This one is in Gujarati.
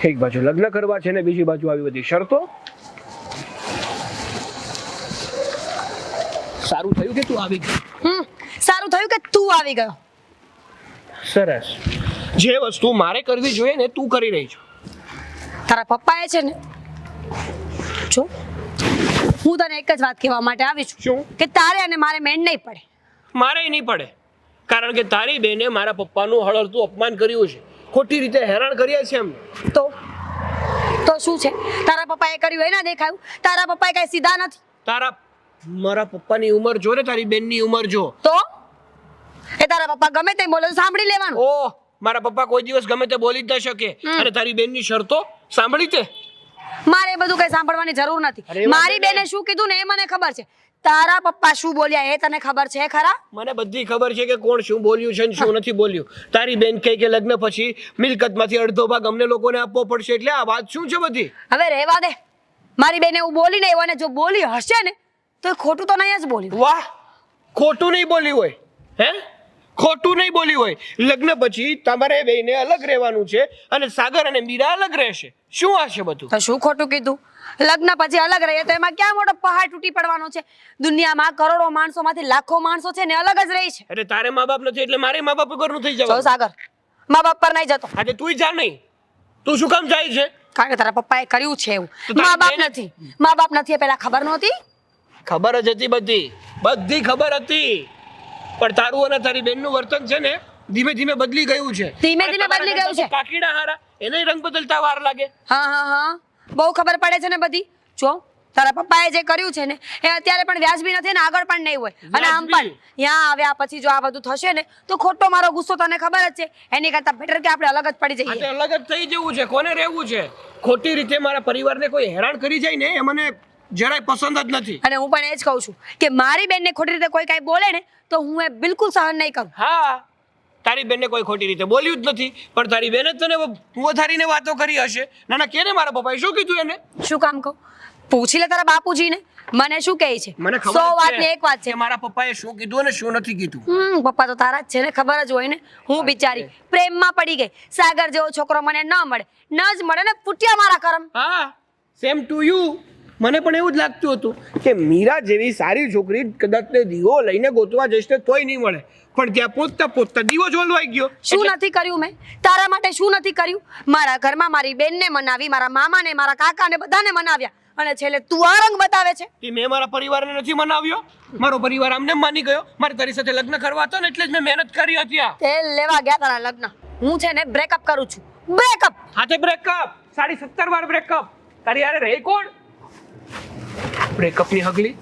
એક બાજુ લગ્ન કરવા છે ને બીજી બાજુ આવી બધી શરતો. સારું થયું કે તું આવી ગઈ. સારું થયું કે તું આવી ગયો. સરસ. જે વસ્તુ મારે કરવી જોઈએ ને તું કરી રહી છો. તારા પપ્પાએ છે ને, જો હું તને એક જ વાત કહેવા માટે આવી છું શું? કે તારે અને મારે મેળ નહીં પડે. મારે નહીં પડે, કારણ કે તારી બેને મારા પપ્પાનું હળહળતું અપમાન કર્યું છે, ખોટી રીતે હેરાન કર્યા છે એમને. તો શું છે? તારા પપ્પાએ કર્યું એ ના દેખાયું? તારા પપ્પાએ કઈ સીધા નથી. મારા પપ્પાની ઉંમર જો ને તારી બેનની ઉંમર જો. તો એ તારા પપ્પા ગમે તે બોલે તો સાંભળી લેવાનું. ઓહ, મારા પપ્પા કોઈ દિવસ ગમે તે બોલી જ ન શકે. અને તારી બેનની શરતો સાંભળી તે? મારે એ બધું કઈ સાંભળવાની જરૂર અરે નથી. વાત મારી નહીં. બેને શું કીધું ને એ મને ખબર છે. તારા પપ્પા શું બોલ્યા એ તને ખબર છે ખરા? મને બધી ખબર છે કે કોણ શું બોલ્યું છે ને શું નથી બોલ્યું. તારી બેન કહે કે લગ્ન પછી મિલકતમાંથી અડધો ભાગ અમને લોકોને આપવો પડશે, એટલે આ વાત શું છે બધી? હવે રહેવા દે. મારી બેને એવું બોલી નહીં હોય, ને જો બોલી હશે ને તો એ ખોટું તો નહીં જ બોલ્યું. વાહ, ખોટું નહીં બોલી હોય. હે, ખોટું નહીં બોલી હોય. લગ્ન પછી તમારે બેને અલગ રહેવાનું છે અને સાગર અને મીરા અલગ રહેશે. શું હશે બધું? તો શું ખોટું કીધું? લગ્ન પછી અલગ રહીએ તો એમાં ક્યાં મોટો પહાડ તૂટી પડવાનો છે? દુનિયામાં કરોડો માણસોમાંથી લાખો માણસો છે ને અલગ જ રહી છે. અરે તારે મા બાપ નથી એટલે મારે મા બાપ વગરનું થઈ જો જવાનું. સાગર, મા બાપ પર નહીં જતો, આજે તું જા નહીં. તું શું કામ જાય છે? કારણ કે તારા પપ્પાએ કર્યું છે એવું. તો તારી મા બાપ બેન- નથી, મા બાપ નથી એ પેલા ખબર નહોતી? ખબર જ હતી, બધી ખબર હતી. પણ તારું અને તારી બેનનું વર્તન છે ને ધીમે ધીમે બદલી ગયું છે. ધીમે અને ધીમે તમારા બદલી ગયું ઘરમાં છે. તો કાકીડા હારા, એને રંગ બદલતા વાર લાગે. હા, બહુ ખબર પડે છે ને બધી. જો તારા પપ્પાએ જે કર્યું છે ને એ અત્યારે પણ વ્યાજબી નથી ને આગળ પણ નહીં હોય. અને આમ પણ વ્યાજબી? ત્યાં આવ્યા પછી જો આ બધું થશે ને તો ખોટો મારો ગુસ્સો તને ખબર જ છે. એની કરતા બેટર કે આપણે અલગ જ પડી આ તે જઈએ. અલગ જ થઈ જવું છે. કોને રહેવું છે? ખોટી રીતે મારા પરિવારને કોઈ હેરાન કરી જાય ને એ મને જરાય પસંદ જ નથી. અને હું પણ એ જ કહું છું કે મારી બેનને ખોટી રીતે કોઈ કાંઈ બોલે ને તો હું એ બિલકુલ સહન નહીં કરું. હા, તારી બેનને કોઈ ખોટી રીતે બોલ્યું જ નથી, પણ તારી બેને જ તને વધારીને વાતો કરી હશે. ના કેને મારા પપ્પાએ શું કીધું એને? શું કામ કહું? પૂછી લે તારા બાપુજીને, મને શું કહે છે. મને 100 ખબર વાતની એક વાત છે. કે મારા પપ્પાએ શું કીધું અને શું નથી કીધું. પપ્પા તો તારા જ છે ને, ખબર જ હોય ને. હું બિચારી પ્રેમમાં પડી ગઈ. સાગર જેવો છોકરો મને ન મળે, ન જ મળે ને ફૂટ્યા મારા કરમ. હા, સેમ ટુ યુ. મને પણ એવું જ લાગતું હતું કે મીરા જેવી સારી છોકરી કદાચ તે દીવો લઈને ગોતવા જશે તોય નહીં મળે, પણ ત્યાં પહોંચતા દીવો જ ઓલવાઈ ગયો. શું નથી કર્યું મેં તારા માટે? શું નથી કર્યું? મારા ઘરમાં મારી બેનને મનાવી, મારા મામાને, મારા કાકાને, બધાને મનાવ્યા, અને છેલ્લે તું આ રંગ બતાવે છે. કે મેં મારા પરિવારને નથી મનાવ્યો. મારો પરિવાર આમને માની ગયો. મારે તારી સાથે લગ્ન કરવા હતા ને એટલે જ મેં મહેનત કરી હતી. તે લેવા ગયા તારા લગ્ન. હું છે ને બ્રેકઅપ કરું છું. બ્રેકઅપ. હાથે બ્રેકઅપ 17.5 વાર બ્રેકઅપ. તારી યારે રહે કોણ? બ્રેકઅપની હગલી.